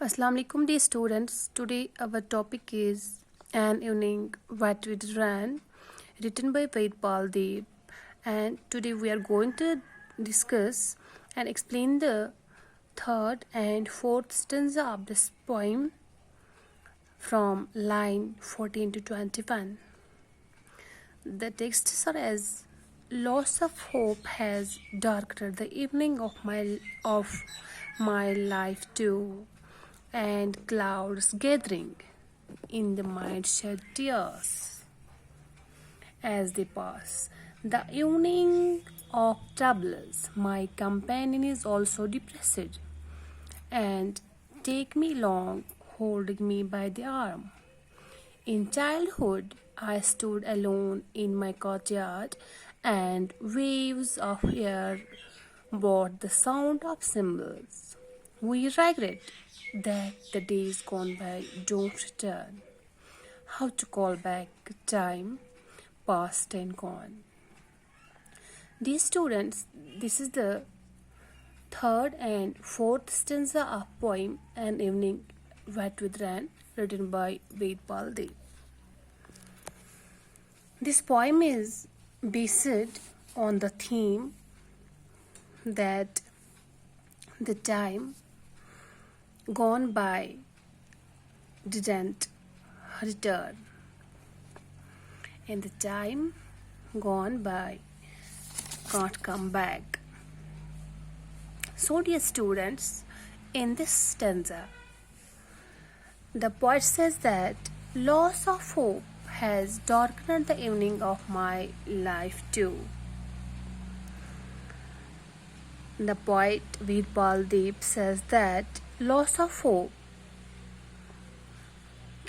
Assalamu alaikum dear students. Today our topic is An Evening What We Ran, written by Vedpal Dev. And today we are going to discuss and explain the third and fourth stanza of this poem from line 14 to 21. The texts are as: loss of hope has darkened the evening of my life too, and clouds gathering in the mind shed tears as they pass. The evening of troubles, my companion is also depressed, and take me long, holding me by the arm. In childhood, I stood alone in my courtyard, and waves of air brought the sound of cymbals. We regret that the days gone by don't return. How to call back time past and gone? Dear students, this is the third and fourth stanza of poem An Evening Wet with Ran, written by Vedpal Dev. This poem is based on the theme that the time gone by didn't return, and the time gone by can't come back. So, dear students, in this stanza, the poet says that loss of hope has darkened the evening of my life too. The poet Vedpal Dev says that loss of hope,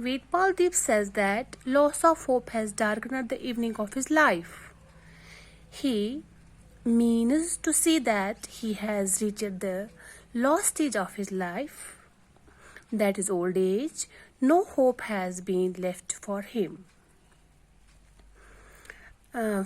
Vedpal Dev says that loss of hope has darkened the evening of his life. He means to say that he has reached the lost stage of his life, that is old age. No hope has been left for him.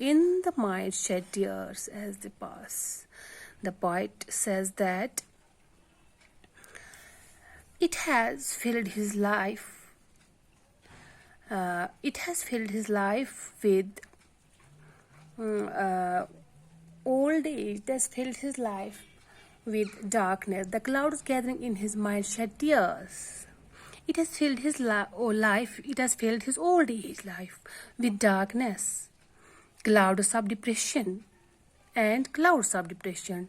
in the mind shed tears as they pass. The poet says that it has filled his life. It has filled his life with old age. It has filled his life with darkness. The clouds gathering in his mind shed tears. It has filled his life. It has filled his old age life with darkness, clouds of depression and clouds of depression.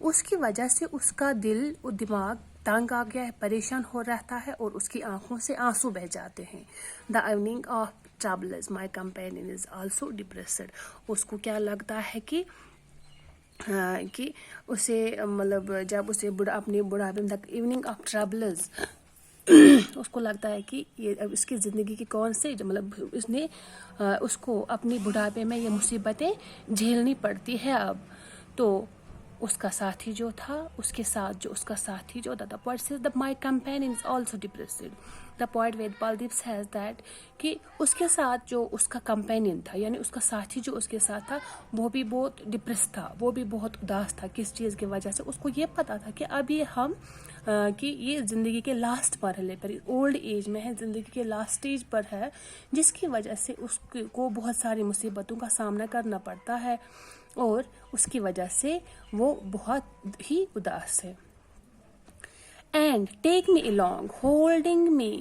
اس کی وجہ سے اس کا دل اور دماغ تنگ آ گیا ہے, پریشان ہو رہتا ہے, اور اس کی آنکھوں سے آنسو بہہ جاتے ہیں. The evening of troubles my companion is also depressed. اس کو کیا لگتا ہے کہ اسے مطلب جب اسے اپنے بڑھاپے میں ایوننگ آف ٹربلز اس کو لگتا ہے کہ یہ اب اس کی زندگی کی کون سے مطلب اس کو اپنی بڑھاپے میں یہ مصیبتیں جھیلنی پڑتی ہے اب. تو اس کا ساتھی جو تھا, اس کے ساتھ جو اس کا ساتھی جو تھا, the poet says that my companion is also depressed. The poet Vedpal Deep says that کہ اس کے ساتھ جو اس کا کمپینین تھا, یعنی اس کا ساتھی جو اس کے ساتھ تھا, وہ بھی بہت ڈپریس تھا, وہ بھی بہت اداس تھا. کس چیز کی وجہ سے؟ اس کو یہ پتا تھا کہ اب یہ ہم کہ یہ زندگی کے لاسٹ مرحلے پر, اولڈ ایج میں ہے, زندگی کے لاسٹ اسٹیج پر ہے, جس کی وجہ سے اس کو بہت ساری مصیبتوں کا سامنا کرنا پڑتا ہے, اور اس کی وجہ سے وہ بہت ہی اداس ہے. And take me along, holding me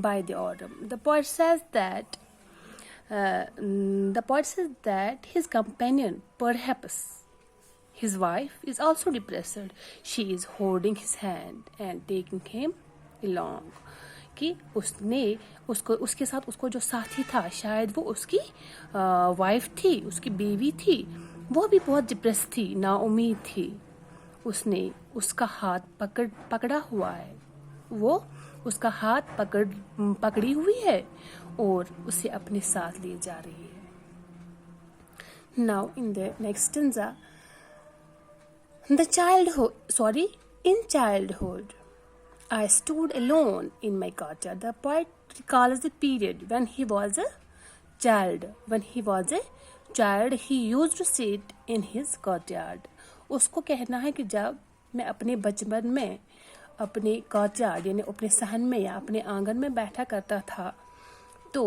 by the arm. The poet says that his companion, perhaps his wife, is also depressed. She is holding his hand and taking him along. کہ اس کے ساتھ اس کو جو ساتھی تھا, شاید وہ اس کی وائف تھی, اس کی بیوی تھی, وہ بھی بہت ڈپریس تھی, نا امید تھی. اس نے اس کا ہاتھ پکڑا ہوا ہے, وہ اس کا ہاتھ پکڑی ہوئی ہے, اور اسے اپنے ساتھ لے جا رہی ہے. Now in the next stanza, in childhood I stood alone in my courtyard. The poet recalls the period when he was a child. When he was a child, he used to sit in his courtyard. اس کو کہنا ہے کہ جب میں اپنے بچپن میں اپنے کورٹیارڈ یعنی اپنے صحن میں یا اپنے آنگن میں بیٹھا کرتا تھا, تو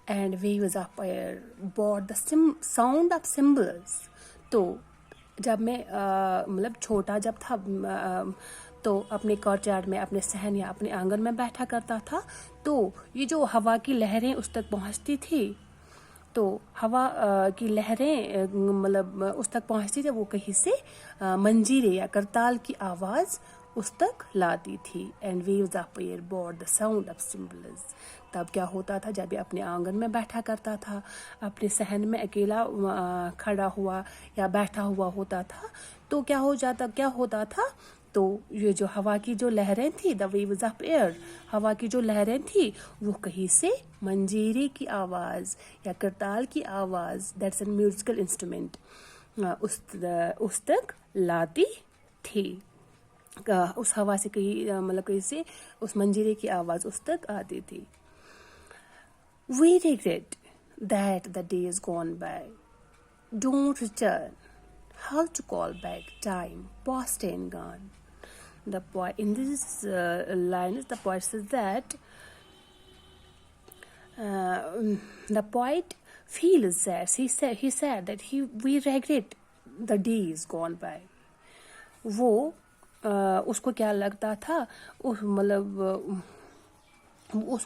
and waves of air bored the sound of cymbals. تو جب میں مطلب چھوٹا جب تھا تو اپنے کورٹیارڈ میں اپنے صحن یا اپنے آنگن میں بیٹھا کرتا تھا, تو یہ جو ہوا کی لہریں اس تک پہنچتی تھی, تو ہوا کی لہریں مطلب اس تک پہنچتی تھی, وہ کہیں سے منجیرے یا کرتال کی آواز اس تک لاتی تھی. And waves of air bored the sound of cymbals. تب کیا ہوتا تھا, جب یہ اپنے آنگن میں بیٹھا کرتا تھا, اپنے صحن میں اکیلا کھڑا ہوا یا بیٹھا ہوا ہوتا تھا, تو کیا ہوتا تھا, تو یہ جو ہوا کی جو لہریں تھیں, دا ویوز آف ایئر, ہوا کی جو لہریں تھیں, وہ کہیں سے منجیرے کی آواز یا کرتال کی آواز, دیٹس اے میوزیکل انسٹرومنٹ, اس تک لاتی تھی. اس ہوا سے کہیں سے اس منجیرے کی آواز اس تک آتی تھی. We regret that the days gone by don't return. How to call back time past and gone? The poet in this line, the poet says that the poet feels sad. He said that we regret the days gone by. وہ اس کو کیا لگتا تھا, مطلب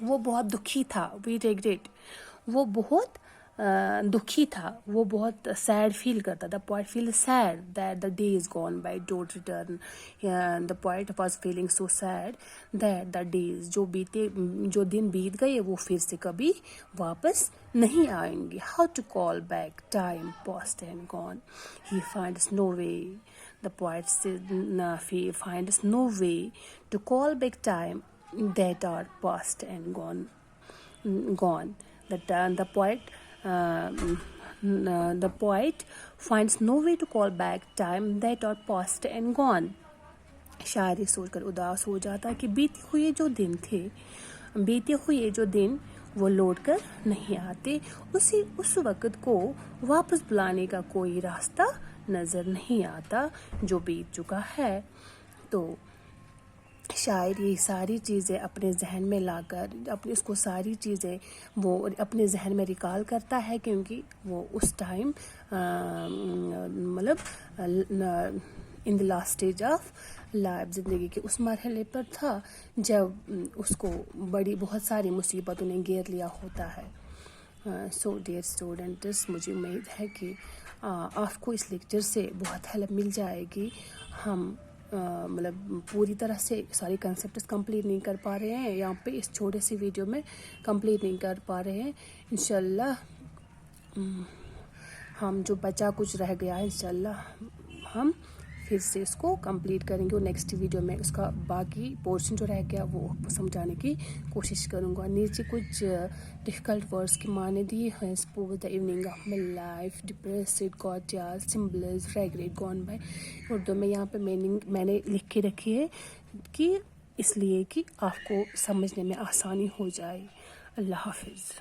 وہ بہت دکھی تھا. وی ریگریٹ, وہ بہت دکھی تھا, وہ بہت سیڈ فیل کرتا. The poet feel sad that the days gone by don't return. The poet was feeling so sad that the days, جو دن بیت گئے وہ پھر سے کبھی واپس نہیں آئیں گے. How to call back time past and gone. He finds no way. The poet said, he finds no way to call back time that are past and gone. The poet finds no way to call back time that are past and gone. شاعری سوچ کر اداس ہو جاتا کہ بیتے ہوئے جو دن وہ لوٹ کر نہیں آتے. اس وقت کو واپس بلانے کا کوئی راستہ نظر نہیں آتا جو بیت چکا ہے. تو شاعر یہ ساری چیزیں اپنے ذہن میں لا کر اس کو ساری چیزیں وہ اپنے ذہن میں ریکال کرتا ہے, کیونکہ وہ اس ٹائم مطلب in the last stage of life, زندگی کے اس مرحلے پر تھا جب اس کو بہت ساری مصیبتوں نے گھیر لیا ہوتا ہے. سو ڈیئر اسٹوڈنٹس, مجھے امید ہے کہ آپ کو اس لیکچر سے بہت ہیلپ مل جائے گی. ہم مطلب پوری طرح سے ساری کنسیپٹس کمپلیٹ نہیں کر پا رہے ہیں یہاں پہ اس چھوٹے سی ویڈیو میں کمپلیٹ نہیں کر پا رہے ہیں. انشاءاللہ ہم جو بچا کچھ رہ گیا ہے انشاءاللہ ہم پھر سے اس کو کمپلیٹ کریں گے اور نیکسٹ ویڈیو میں اس کا باقی پورشن جو رہ گیا وہ سمجھانے کی کوشش کروں گا. نیچے کچھ ڈفیکلٹ ورڈس کے معنی دیے ہیں. Suppose the evening of my life depressed گاڈیال symbols regret gone by. Urdu میں یہاں پہ میننگ میں نے لکھ کے رکھی ہے کہ اس لیے کہ آپ کو سمجھنے میں آسانی ہو جائے. اللہ حافظ.